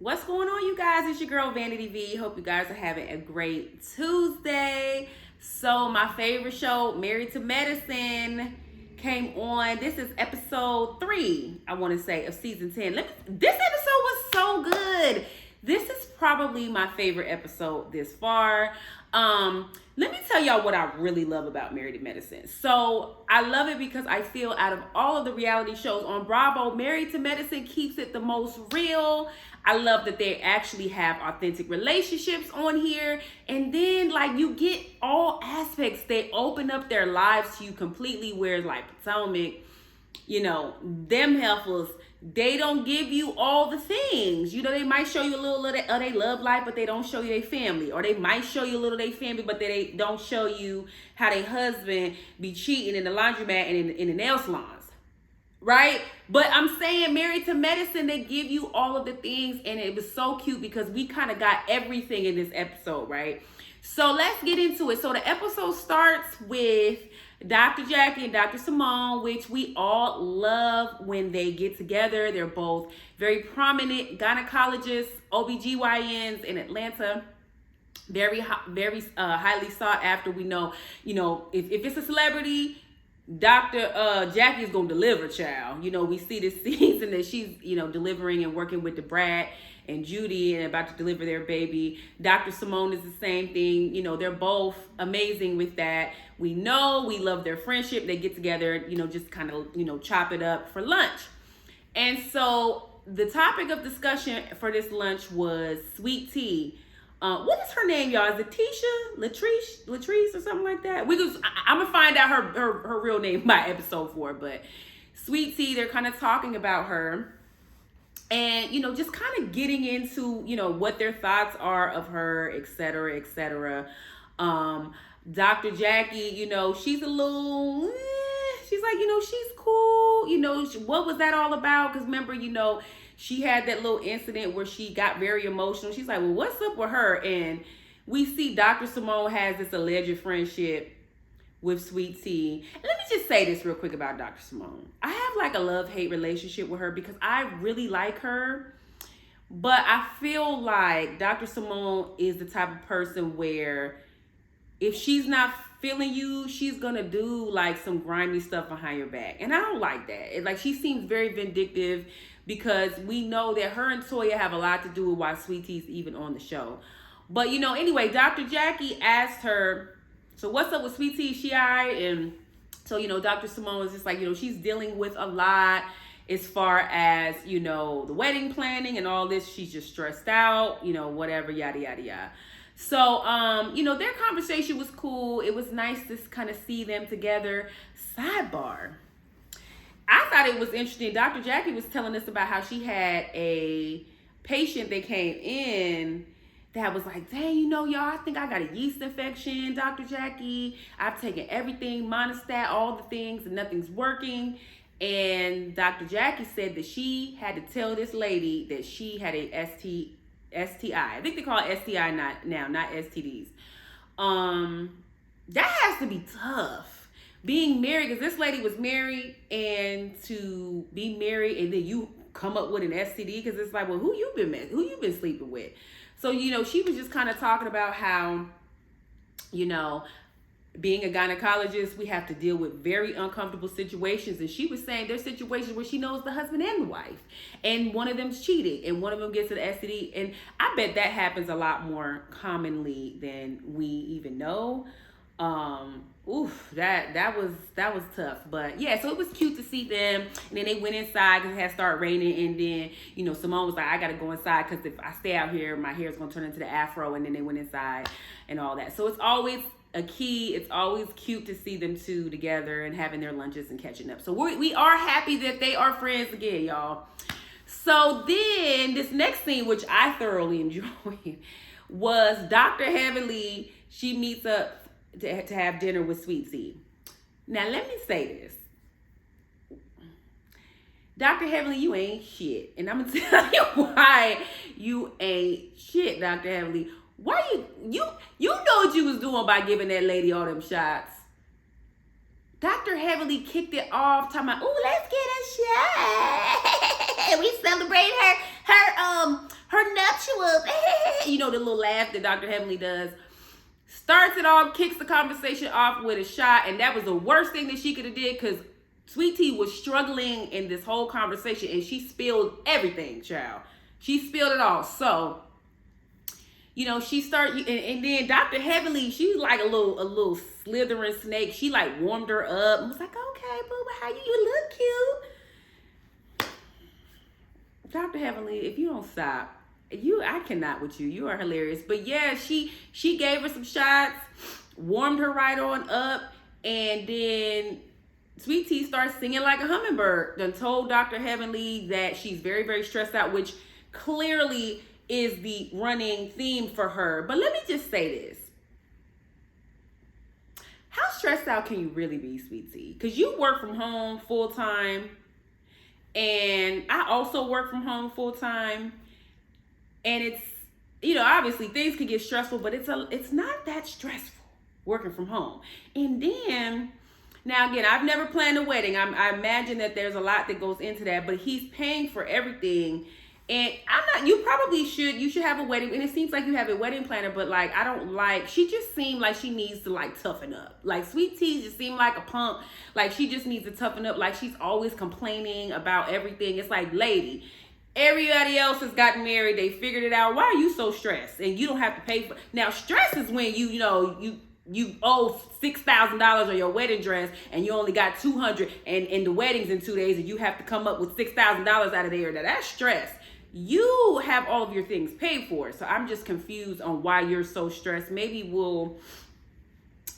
What's going on, you guys? It's your girl Vanity V. Hope you guys are having a great Tuesday. So my favorite show, Married to Medicine, came on. This is episode 3, I want to say, of season 10. This episode was so good. This is probably my favorite episode this far. Let me tell y'all what I really love about Married to Medicine. So I love it because I feel out of all of the reality shows on Bravo, Married to Medicine keeps it the most real. I love that they actually have authentic relationships on here. And then like you get all aspects. They open up their lives to you completely, whereas like Potomac, you know, them heifers, they don't give you all the things. You know, they might show you a little of their love life, but they don't show you their family. Or they might show you a little of their family, but they don't show you how their husband be cheating in the laundromat and in the nail salons. Right? But I'm saying Married to Medicine, they give you all of the things, and it was so cute because we kind of got everything in this episode, right? So let's get into it. So the episode starts with Dr. Jackie and Dr. Simone, which we all love when they get together. They're both very prominent gynecologists, OBGYNs in Atlanta. Very highly sought after. We know, you know, if it's a celebrity, Dr. Jackie is going to deliver, child. You know, we see this season that she's, you know, delivering and working with the Brad and Judy and about to deliver their baby. Dr. Simone is the same thing. You know, they're both amazing with that. We know, we love their friendship. They get together, you know, just kind of, you know, chop it up for lunch. And so the topic of discussion for this lunch was sweet tea. What is her name, y'all? Is it Tisha? Latrice or something like that? I'm going to find out her real name by episode 4. But Sweet Tea, they're kind of talking about her. And, you know, just kind of getting into, you know, what their thoughts are of her, et cetera, et cetera. Dr. Jackie, you know, she's a little, she's like, you know, she's cool. You know, what was that all about? Because remember, you know, she had that little incident where she got very emotional. She's like, well, what's up with her? And we see Dr. Simone has this alleged friendship with Sweet Tea. And let me just say this real quick about Dr. Simone. I have like a love-hate relationship with her because I really like her. But I feel like Dr. Simone is the type of person where if she's not feeling you, she's gonna do like some grimy stuff behind your back. And I don't like that. Like she seems very vindictive because we know that her and Toya have a lot to do with why Sweet Tea's even on the show. But you know, anyway, Dr. Jackie asked her, so what's up with Sweet Tea? She all right? And so, you know, Dr. Simone is just like, you know, she's dealing with a lot as far as, you know, the wedding planning and all this. She's just stressed out, you know, whatever, yada, yada, yada. So, you know, their conversation was cool. It was nice to kind of see them together. Sidebar. I thought it was interesting. Dr. Jackie was telling us about how she had a patient that came in that was like, dang, you know, y'all, I think I got a yeast infection, Dr. Jackie. I've taken everything, Monistat, all the things, and nothing's working. And Dr. Jackie said that she had to tell this lady that she had a STI. I think they call it STI not STDs. That has to be tough. Being married, because this lady was married, and to be married and then you come up with an STD, because it's like, well, who you been sleeping with? So, you know, she was just kind of talking about how, you know, being a gynecologist, we have to deal with very uncomfortable situations. And she was saying there's situations where she knows the husband and the wife, and one of them's cheating and one of them gets an STD. And I bet that happens a lot more commonly than we even know. That was tough. But yeah, so it was cute to see them. And then they went inside because it had started raining. And then, you know, Simone was like, I got to go inside because if I stay out here, my hair is going to turn into the afro. And then they went inside and all that. So it's always it's always cute to see them two together and having their lunches and catching up. So we are happy that they are friends again, y'all. So then this next scene, which I thoroughly enjoyed, was Dr. Heavenly. She meets up to have dinner with Sweet Tea. Now, let me say this. Dr. Heavenly, you ain't shit. And I'm going to tell you why you ain't shit, Dr. Heavenly. Why you know what you was doing by giving that lady all them shots. Dr. Heavenly kicked it off, talking about, ooh, let's get a shot. We celebrate her whoop. You know, the little laugh that Dr. Heavenly does. Starts it off, kicks the conversation off with a shot, and that was the worst thing that she could have did, because Sweet Tea was struggling in this whole conversation, and she spilled everything, child. She spilled it all. So, you know, she started, and then Dr. Heavenly, she was like a little slithering snake. She like warmed her up and was like, okay, boo, how you look cute. Dr. Heavenly, if you don't stop, I cannot with you. You are hilarious. But yeah, she gave her some shots, warmed her right on up, and then Sweet Tea starts singing like a hummingbird. Done told Dr. Heavenly that she's very, very stressed out, which clearly is the running theme for her. But let me just say this. How stressed out can you really be, Sweet Tea? Because you work from home full time, and I also work from home full time. And it's, you know, obviously things can get stressful, but it's not that stressful working from home. And then, now again, I've never planned a wedding. I imagine that there's a lot that goes into that, but he's paying for everything. And you should have a wedding. And it seems like you have a wedding planner, but like, she just seemed like she needs to like toughen up. Like Sweet Tea just seemed like a punk. Like she just needs to toughen up. Like she's always complaining about everything. It's like, lady, everybody else has gotten married. They figured it out. Why are you so stressed? And you don't have to pay for. Now, stress is when you owe $6,000 on your wedding dress, and you only got $200, and the wedding's in 2 days, and you have to come up with $6,000 out of there. Now that's stress. You have all of your things paid for, so I'm just confused on why you're so stressed. Maybe we'll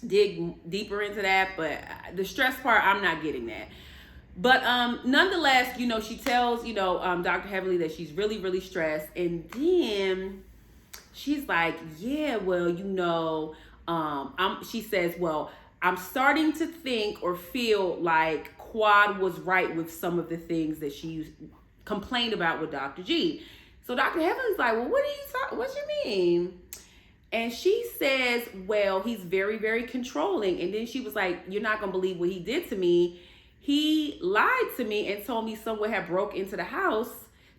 dig deeper into that, but the stress part, I'm not getting that. But nonetheless, you know, she tells, you know, Dr. Heavenly that she's really, really stressed. And then she's like, yeah, well, you know, she says, well, I'm starting to think or feel like Quad was right with some of the things that she complained about with Dr. G. So Dr. Heavenly's like, well, what you mean? And she says, well, he's very, very controlling. And then she was like, you're not going to believe what he did to me. He lied to me and told me someone had broke into the house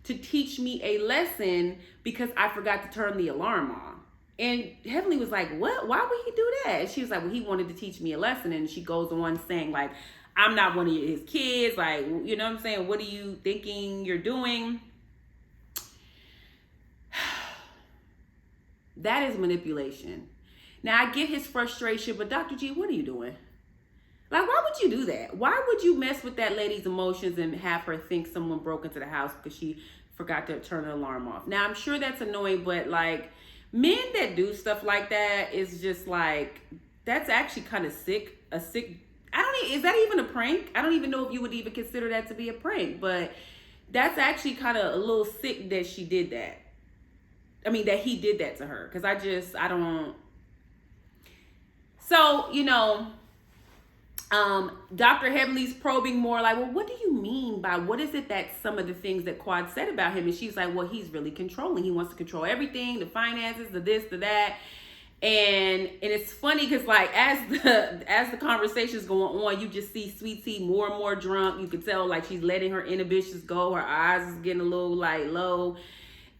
to teach me a lesson because I forgot to turn the alarm on. And Heavenly was like, what? Why would he do that? And she was like, well, he wanted to teach me a lesson. And she goes on saying, like, I'm not one of his kids. Like, you know what I'm saying? What are you thinking you're doing? That is manipulation. Now, I get his frustration, but Dr. G, what are you doing? Like, why would you do that? Why would you mess with that lady's emotions and have her think someone broke into the house because she forgot to turn the alarm off? Now, I'm sure that's annoying, but like, men that do stuff like that is just like, that's actually kind of sick. Is that even a prank? I don't even know if you would even consider that to be a prank, but that's actually kind of a little sick that she did that. I mean, that he did that to her. Because I don't. So, you know, Dr. Heavenly's probing more like, well, what do you mean by, what is it that some of the things that Quad said about him? And she's like, well, he's really controlling. He wants to control everything, the finances, the this, the that. And it's funny because like as the conversation's going on, you just see Sweet Tea more and more drunk. You can tell like she's letting her inhibitions go. Her eyes is getting a little like low.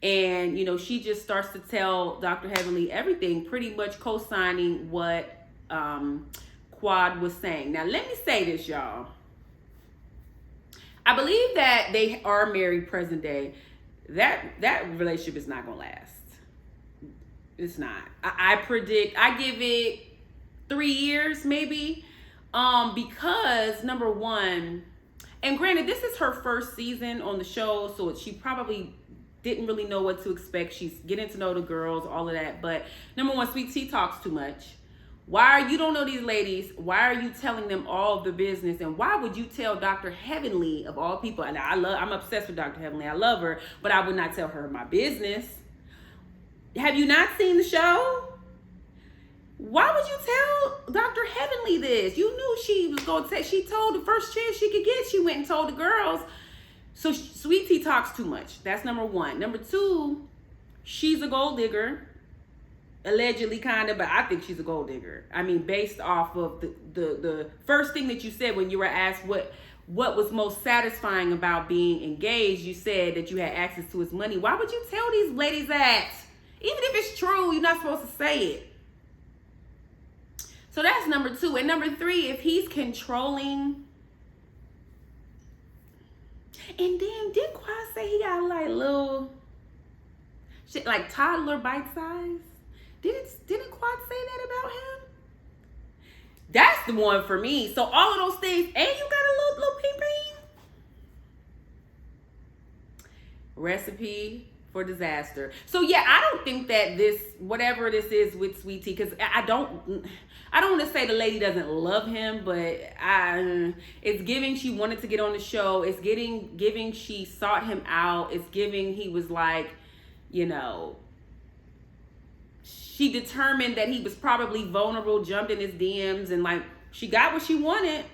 And, you know, she just starts to tell Dr. Heavenly everything, pretty much co-signing what Quad was saying. Now, let me say this, y'all. I believe that they are married present day. That relationship is not going to last. It's not. I give it 3 years maybe. Because number one, and granted, this is her first season on the show, so she probably didn't really know what to expect. She's getting to know the girls, all of that. But number one, Sweet Tea talks too much. You don't know these ladies. Why are you telling them all of the business? And why would you tell Dr. Heavenly of all people? And I'm obsessed with Dr. Heavenly. I love her, but I would not tell her my business. Have you not seen the show? Why would you tell Dr. Heavenly this? You knew she was going to take, she told the first chance she could get, she went and told the girls. So Sweet Tea talks too much. That's number one. Number two, she's a gold digger. Allegedly, kind of, but I think she's a gold digger. I mean, based off of the first thing that you said when you were asked what was most satisfying about being engaged. You said that you had access to his money. Why would you tell these ladies that? Even if it's true, you're not supposed to say it. So that's number 2. And number 3, if he's controlling. And then did Quad say he got like little shit, like toddler bite size? Didn't Quad say that about him? That's the one for me. So all of those things, and you got a little ping. Recipe for disaster. So yeah, I don't think that this, whatever this is with Sweet Tea, because I don't want to say the lady doesn't love him, but it's giving she wanted to get on the show. It's giving she sought him out. It's giving he was like, she determined that he was probably vulnerable, jumped in his DMs, and like she got what she wanted.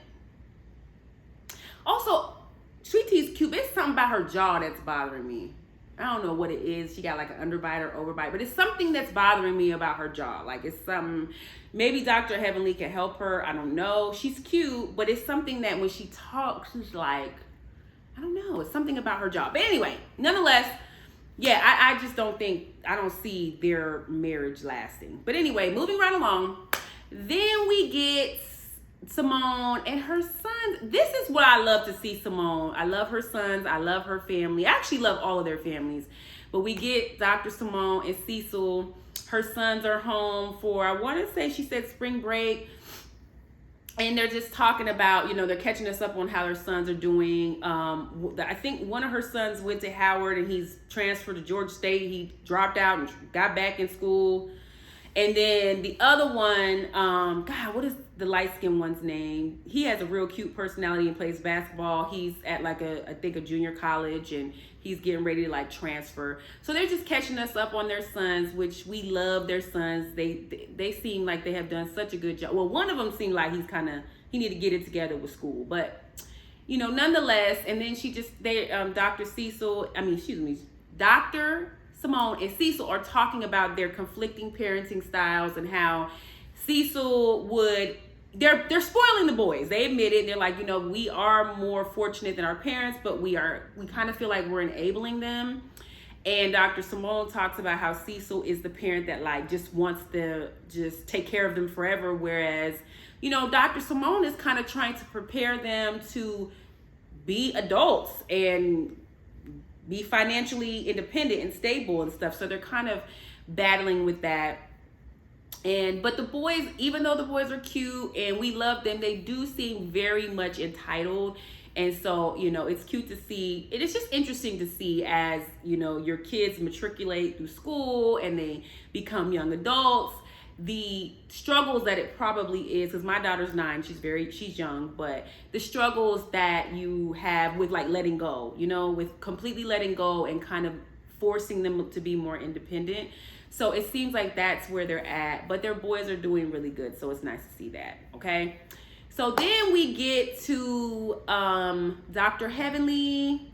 Also, Sweet Tea's cute. It's something about her jaw that's bothering me. I don't know what it is. She got like an underbite or overbite, but it's something that's bothering me about her jaw. Like it's something, maybe Dr. Heavenly can help her. I don't know. She's cute, but it's something that when she talks, she's like, I don't know. It's something about her jaw. But anyway, nonetheless, yeah, I just don't see their marriage lasting. But anyway, moving right along. Then we get Simone and her sons. This is what I love to see Simone. I love her sons. I love her family. I actually love all of their families. But we get Dr. Simone and Cecil. Her sons are home for, I want to say she said spring break. And they're just talking about, they're catching us up on how their sons are doing. I think one of her sons went to Howard and he's transferred to Georgia State. He dropped out and got back in school. And then the other one, God, what is the light-skinned one's name? He has a real cute personality and plays basketball. He's at like I think a junior college, and he's getting ready to like transfer. So they're just catching us up on their sons, which we love their sons. They seem like they have done such a good job. Well, one of them seemed like he need to get it together with school, but nonetheless. And then Dr. Simone and Cecil are talking about their conflicting parenting styles and how Cecil they're spoiling the boys. They admit it. They're like, we are more fortunate than our parents, but we kind of feel like we're enabling them. And Dr. Simone talks about how Cecil is the parent that like just wants to just take care of them forever. Whereas, Dr. Simone is kind of trying to prepare them to be adults and be financially independent and stable and stuff. So they're kind of battling with that. But the boys, even though the boys are cute and we love them, they do seem very much entitled. And so, it's cute to see. It is just interesting to see as, your kids matriculate through school and they become young adults, the struggles that it probably is, because my daughter's 9, she's young, but the struggles that you have with like letting go, with completely letting go and kind of forcing them to be more independent. So it seems like that's where they're at, but their boys are doing really good. So it's nice to see that. Okay. So then we get to Dr. Heavenly,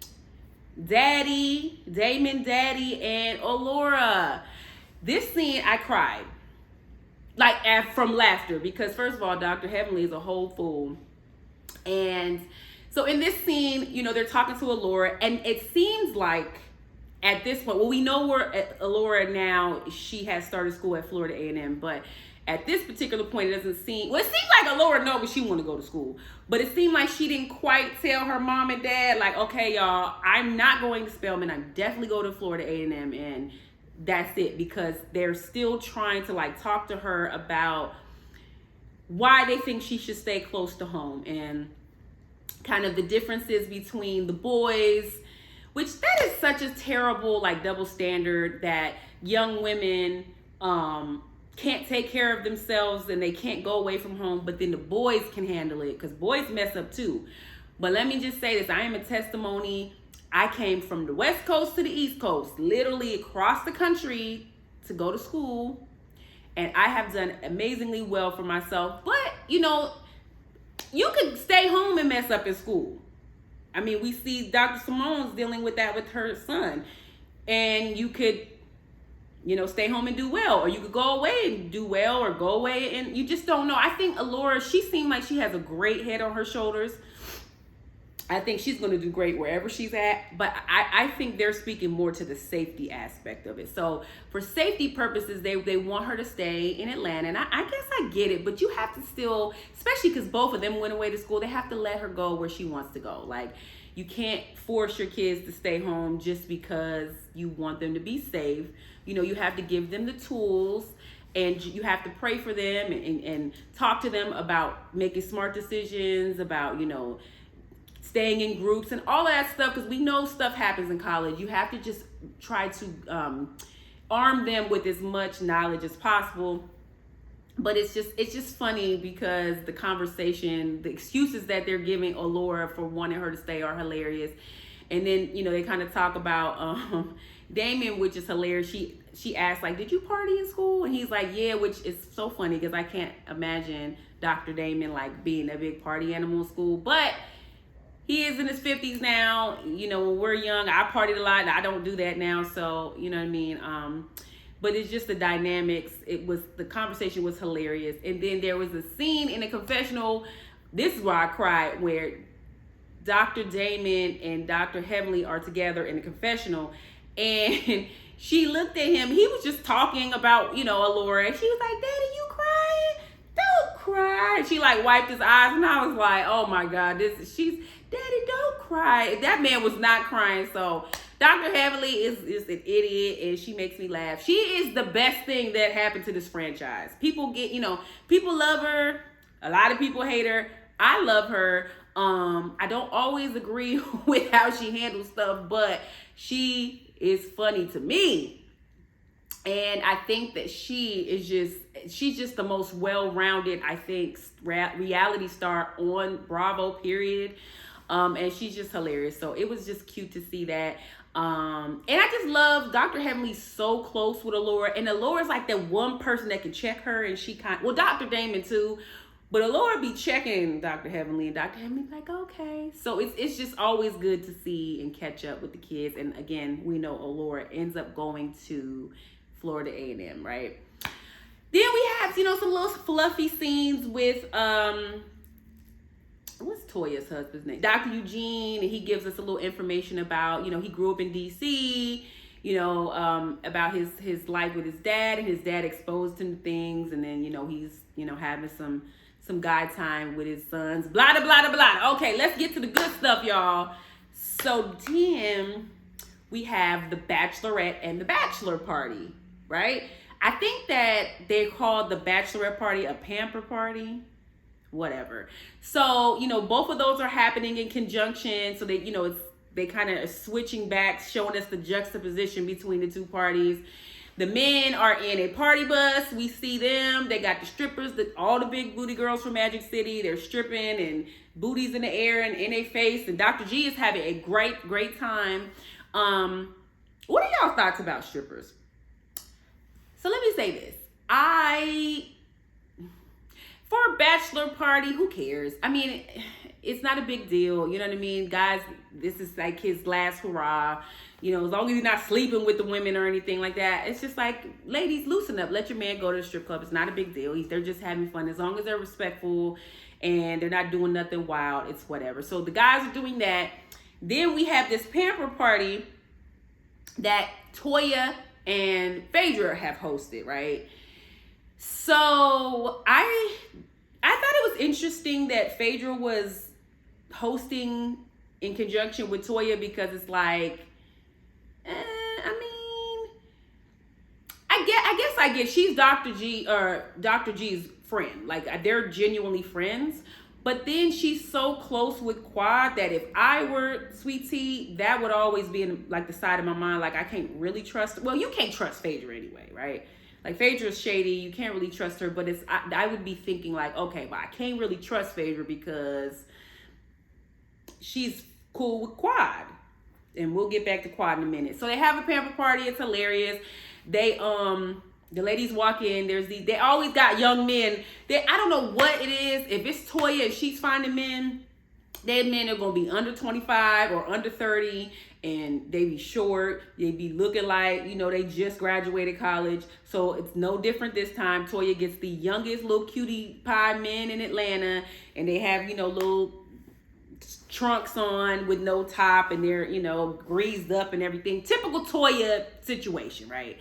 Damon Daddy, and Allura. This scene, I cried. Like from laughter, because first of all, Dr. Heavenly is a whole fool. And so in this scene, they're talking to Allura, and it seems like at this point, well, we know we're at Allura now. She has started school at Florida A&M, but at this particular point, it seems like Allura knows but she want to go to school. But it seemed like she didn't quite tell her mom and dad, like, okay, y'all, I'm not going to Spelman. I'm definitely going to Florida A&M, and that's it, because they're still trying to like talk to her about why they think she should stay close to home and kind of the differences between the boys, which that is such a terrible like double standard that young women can't take care of themselves and they can't go away from home, but then the boys can handle it, because boys mess up too. But let me just say this, I am a testimony. I came from the West Coast to the East Coast, literally across the country to go to school. And I have done amazingly well for myself. But, you could stay home and mess up in school. I mean, we see Dr. Simone's dealing with that with her son. And you could, stay home and do well. Or you could go away and do well, or go away and you just don't know. I think Allura, she seemed like she has a great head on her shoulders. I think she's going to do great wherever she's at, but I think they're speaking more to the safety aspect of it. So for safety purposes, they want her to stay in Atlanta, and I guess I get it, but you have to still, especially because both of them went away to school, they have to let her go where she wants to go. Like, you can't force your kids to stay home just because you want them to be safe. You know, you have to give them the tools, and you have to pray for them and talk to them about making smart decisions, about, you know, staying in groups and all of that stuff, because we know stuff happens in college. You have to just try to arm them with as much knowledge as possible. But it's just funny because the conversation, the excuses that they're giving Allura for wanting her to stay are hilarious. And then, you know, they kind of talk about Damon, which is hilarious. She asked, like, did you party in school? And he's like, yeah, which is so funny because I can't imagine Dr. Damon, like, being a big party animal in school. But he is in his 50s now. You know, when we're young, I partied a lot. I don't do that now. So, you know what I mean? But it's just the dynamics. The conversation was hilarious. And then there was a scene in a confessional. This is where I cried, where Dr. Damon and Dr. Heavenly are together in a confessional. And she looked at him. He was just talking about, you know, Allura. And she was like, Daddy, you crying? Don't cry. And she like wiped his eyes. And I was like, oh my God, Daddy, don't cry. That man was not crying. So Dr. Heavenly is an idiot, and she makes me laugh. She is the best thing that happened to this franchise. People love her. A lot of people hate her. I love her. I don't always agree with how she handles stuff, but she is funny to me. And I think that she's just the most well-rounded, I think, reality star on Bravo, period. And she's just hilarious. So it was just cute to see that. And I just love Dr. Heavenly's so close with Allura. And Allura's like that one person that can check her. And Dr. Damon too. But Allura be checking Dr. Heavenly. And Dr. Heavenly's like, okay. So it's just always good to see and catch up with the kids. And again, we know Allura ends up going to Florida A&M, right? Then we have, you know, some little fluffy scenes with, what's Toya's husband's name? Dr. Eugene, and he gives us a little information about, you know, he grew up in DC, you know, about his life with his dad, and his dad exposed him to things, and then, you know, he's, you know, having some guy time with his sons, blah, blah, blah, blah. Okay, let's get to the good stuff, y'all. So then we have the bachelorette and the bachelor party, right? I think that they called the bachelorette party a pamper party. Whatever. So, you know, both of those are happening in conjunction. So they, you know, they kind of are switching back, showing us the juxtaposition between the two parties. The men are in a party bus. We see them. They got the strippers, all the big booty girls from Magic City. They're stripping and booties in the air and in their face. And Dr. G is having a great, great time. What are y'all thoughts about strippers? So let me say this. For a bachelor party, who cares? I mean, it's not a big deal. You know what I mean? Guys, this is like his last hurrah. You know, as long as he's not sleeping with the women or anything like that. It's just like, ladies, loosen up. Let your man go to the strip club. It's not a big deal. They're just having fun. As long as they're respectful and they're not doing nothing wild, it's whatever. So the guys are doing that. Then we have this pamper party that Toya and Phaedra have hosted, right? So I thought it was interesting that Phaedra was hosting in conjunction with Toya, because it's like, I guess she's Dr. G's friend. Like, they're genuinely friends. But then she's so close with Quad that if I were Sweet Tea, that would always be in like the side of my mind. Like, I can't really trust. Well, you can't trust Phaedra anyway, right? Like, Phaedra's shady. You can't really trust her. But I would be thinking like, okay, but I can't really trust Phaedra because she's cool with Quad. And we'll get back to Quad in a minute. So they have a pamper party. It's hilarious. The ladies walk in. They always got young men. I don't know what it is. If it's Toya and she's finding men, that men are going to be under 25 or under 30. And they be short. They be looking like, you know, they just graduated college. So it's no different this time. Toya gets the youngest little cutie pie men in Atlanta. And they have, you know, little trunks on with no top, and they're, you know, greased up and everything. Typical Toya situation, right?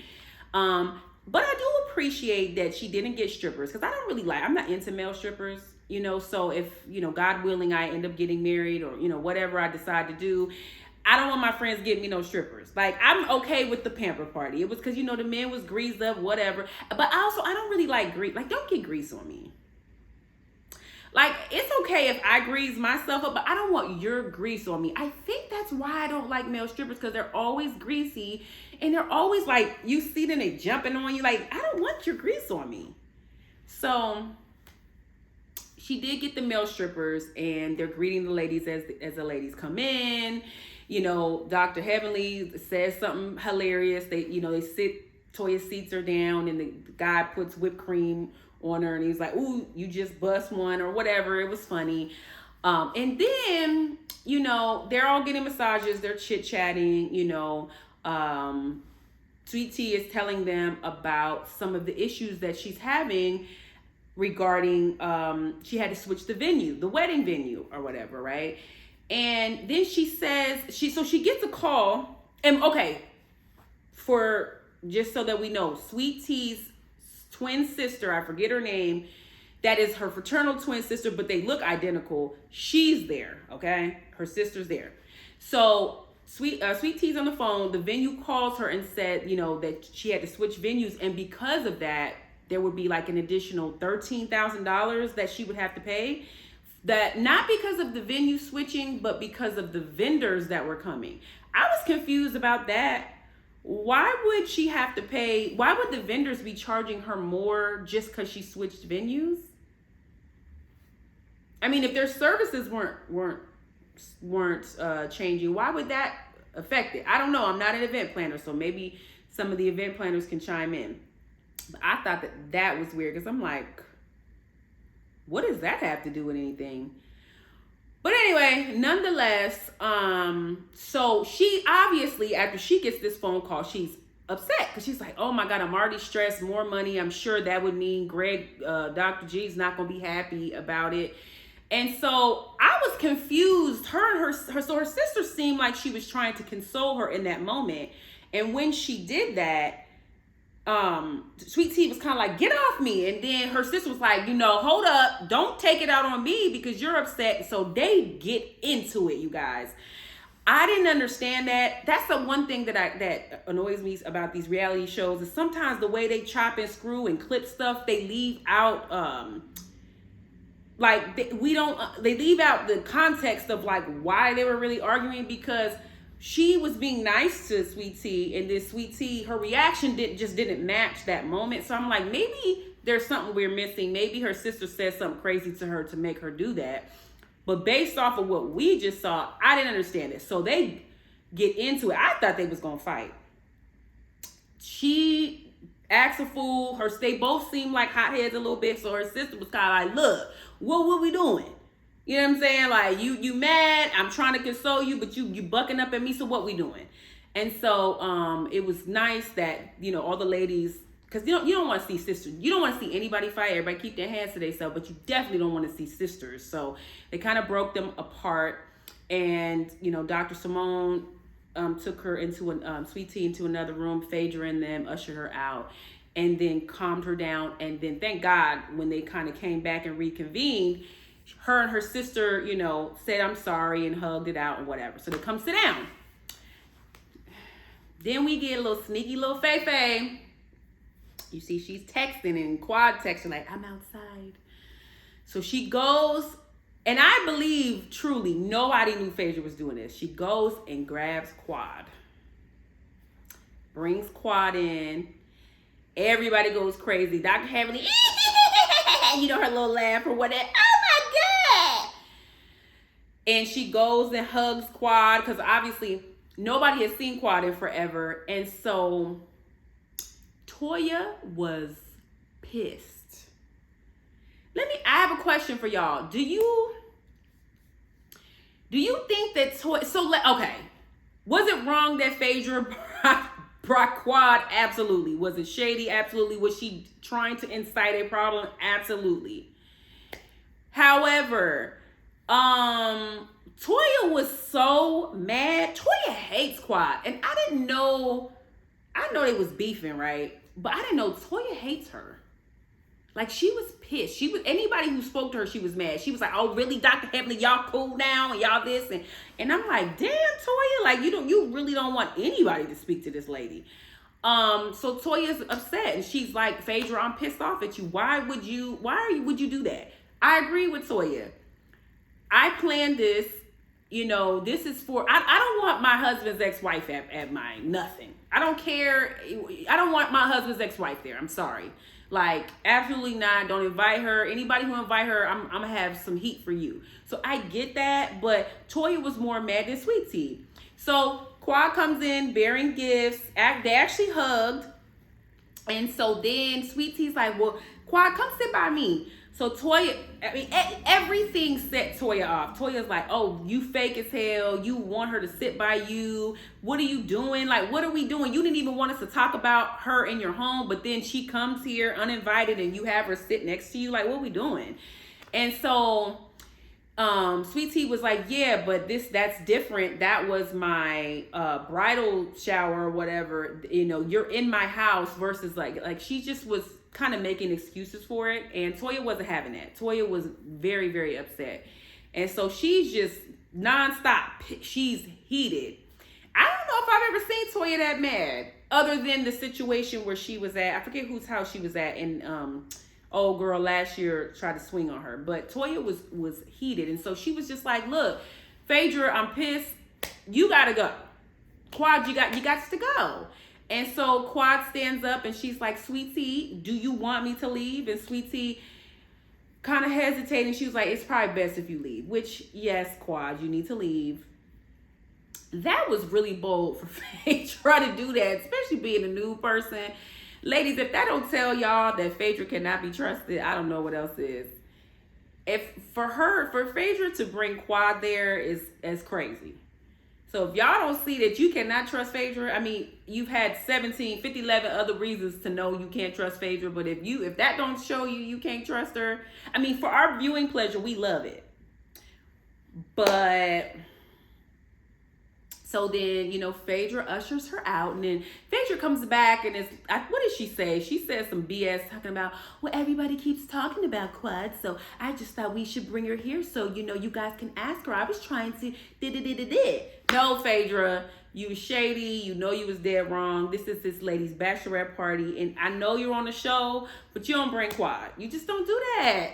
But I do appreciate that she didn't get strippers, because I'm not into male strippers, you know. So if, you know, God willing, I end up getting married, or, you know, whatever I decide to do, I don't want my friends getting me no strippers. Like, I'm okay with the pamper party. It was because, you know, the man was greased up, whatever. But also, I don't really like grease. Like, don't get grease on me. Like, it's okay if I grease myself up, but I don't want your grease on me. I think that's why I don't like male strippers, because they're always greasy, and they're always like, you see them, they jumping on you. Like, I don't want your grease on me. So she did get the male strippers, and they're greeting the ladies as the ladies come in. You know, Dr. Heavenly says something hilarious. Toya seats her down, and the guy puts whipped cream on her, and he's like, ooh, you just bust one, or whatever. It was funny. And then, you know, they're all getting massages, they're chit-chatting, you know. Sweet Tea is telling them about some of the issues that she's having regarding, she had to switch the wedding venue or whatever, right? And then she says, she gets a call, and okay, just so that we know, Sweet Tea's twin sister, I forget her name, that is her fraternal twin sister, but they look identical. She's there, okay? Her sister's there. So Sweet Tea's on the phone. The venue calls her and said, you know, that she had to switch venues, and because of that, there would be like an additional $13,000 that she would have to pay. That not because of the venue switching, but because of the vendors that were coming. I was confused about that. Why would she have to pay? Why would the vendors be charging her more just because she switched venues? I mean, if their services weren't changing, why would that affect it? I don't know. I'm not an event planner, so maybe some of the event planners can chime in. But I thought that was weird, because I'm like, what does that have to do with anything? But anyway, nonetheless, so she obviously, after she gets this phone call, she's upset, because she's like, oh my God, I'm already stressed, more money. I'm sure that would mean Dr. G's not going to be happy about it. And so I was confused. Her sister seemed like she was trying to console her in that moment. And when she did that, Sweet Tea was kind of like, get off me. And then her sister was like, you know, hold up, don't take it out on me because you're upset. So they get into it, you guys. I didn't understand that. That's the one thing that annoys me about these reality shows, is sometimes the way they chop and screw and clip stuff, they leave out they leave out the context of like why they were really arguing, because she was being nice to Sweet Tea, and this Sweet Tea, her reaction didn't match that moment. So I'm like, maybe there's something we're missing. Maybe her sister said something crazy to her to make her do that. But based off of what we just saw, I didn't understand it. So they get into it. I thought they was gonna fight. She acts a fool. They both seem like hotheads a little bit. So her sister was kind of like, look, what we doing? You know what I'm saying? Like, you mad, I'm trying to console you, but you bucking up at me, so what we doing? And so it was nice that, you know, all the ladies, because you don't want to see sisters. You don't want to see anybody fight. Everybody keep their hands to themselves, but you definitely don't want to see sisters. So they kind of broke them apart. And, you know, Dr. Simone took her into Sweet Tea into another room, Phaedra and them ushered her out, and then calmed her down. And then, thank God, when they kind of came back and reconvened, her and her sister, you know, said, I'm sorry, and hugged it out and whatever. So they come sit down. Then we get a little sneaky little Faye. You see, she's texting and quad texting like, I'm outside. So she goes, and I believe truly nobody knew Phaedra was doing this. She goes and grabs Quad. Brings Quad in. Everybody goes crazy. Dr. Heavenly, you know, her little laugh or whatever. And she goes and hugs Quad, because obviously nobody has seen Quad in forever. And so Toya was pissed. I have a question for y'all. Do you think that okay, was it wrong that Phaedra brought Quad? Absolutely. Was it shady? Absolutely. Was she trying to incite a problem? Absolutely. However, Toya was so mad. Toya hates Quad. And I didn't know, I know they was beefing, right? But I didn't know Toya hates her. Like, she was pissed. She was, anybody who spoke to her, she was mad. She was like, oh, really, Dr. Heavenly, y'all cool now and y'all this. And I'm like, damn, Toya, like, you really don't want anybody to speak to this lady. So Toya's upset and she's like, Phaedra, I'm pissed off at you. Why would you do that? I agree with Toya. I planned this, you know, this is for, I don't want my husband's ex-wife at mine, nothing. I don't care. I don't want my husband's ex-wife there. I'm sorry. Like, absolutely not. Don't invite her. Anybody who invite her, I'm gonna have some heat for you. So I get that, but Toya was more mad than Sweet Tea. So Quad comes in bearing gifts. They actually hugged. And so then Sweet Tea's like, well, Quad, come sit by me. So Toya, I mean, everything set Toya off. Toya's like, oh, you fake as hell. You want her to sit by you. What are you doing? Like, what are we doing? You didn't even want us to talk about her in your home, but then she comes here uninvited and you have her sit next to you. Like, what are we doing? And so Sweet Tea was like, yeah, but that's different. That was my bridal shower or whatever. You know, you're in my house versus like she just was kind of making excuses for it. And Toya wasn't having that. Toya was very, very upset. And so she's just nonstop. She's heated. I don't know if I've ever seen Toya that mad other than the situation where she was at. I forget whose house she was at. And old girl last year tried to swing on her. But Toya was heated. And so she was just like, look, Phaedra, I'm pissed. You got to go. Quad, you got to go. And so Quad stands up and she's like, Sweet Tea, do you want me to leave? And Sweet Tea kind of hesitating. She was like, it's probably best if you leave. Which, yes, Quad, you need to leave. That was really bold for Phaedra to do that, especially being a new person. Ladies, if that don't tell y'all that Phaedra cannot be trusted, I don't know what else is. For Phaedra to bring Quad there is crazy. So if y'all don't see that you cannot trust Phaedra, I mean, you've had 11 other reasons to know you can't trust Phaedra. But if that don't show you can't trust her, I mean, for our viewing pleasure, we love it. But so then, you know, Phaedra ushers her out, and then Phaedra comes back and what did she say? She said some BS talking about, well, everybody keeps talking about Quad, so I just thought we should bring her here so, you know, you guys can ask her. I was trying to No, Phaedra, you was shady. You know you was dead wrong. This is this lady's bachelorette party, and I know you're on the show, but you don't bring Quad. You just don't do that.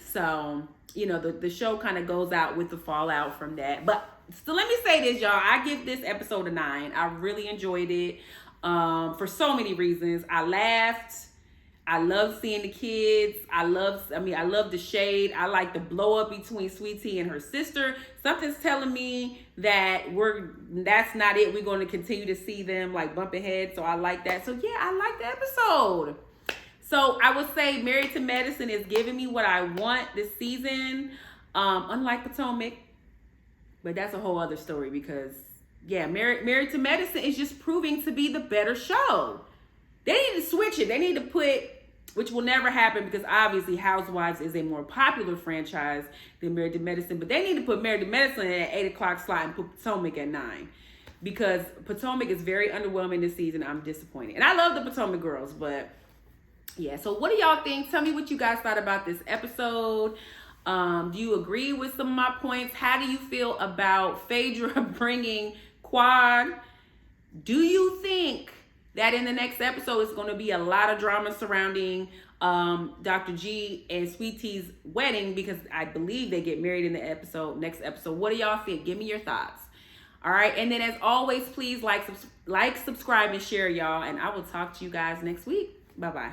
So, you know, the show kind of goes out with the fallout from that. But so let me say this, y'all. I give this episode a 9. I really enjoyed it for so many reasons. I laughed. I love seeing the kids. I love the shade. I like the blow up between Sweet Tea and her sister. Something's telling me that that's not it. We're going to continue to see them like bumping heads. So I like that. So yeah, I like the episode. So I would say Married to Medicine is giving me what I want this season. Unlike Potomac, but that's a whole other story because yeah, Married to Medicine is just proving to be the better show. They need to switch it. They need to put, which will never happen because obviously Housewives is a more popular franchise than Married to Medicine. But they need to put Married to Medicine at 8 o'clock slot and put Potomac at 9. Because Potomac is very underwhelming this season. I'm disappointed. And I love the Potomac girls, but yeah. So what do y'all think? Tell me what you guys thought about this episode. Do you agree with some of my points? How do you feel about Phaedra bringing Quad? Do you think that in the next episode it's going to be a lot of drama surrounding Dr. G and Sweet Tea's wedding, because I believe they get married in the next episode. What do y'all think? Give me your thoughts. All right. And then as always, please like, subscribe, and share, y'all. And I will talk to you guys next week. Bye-bye.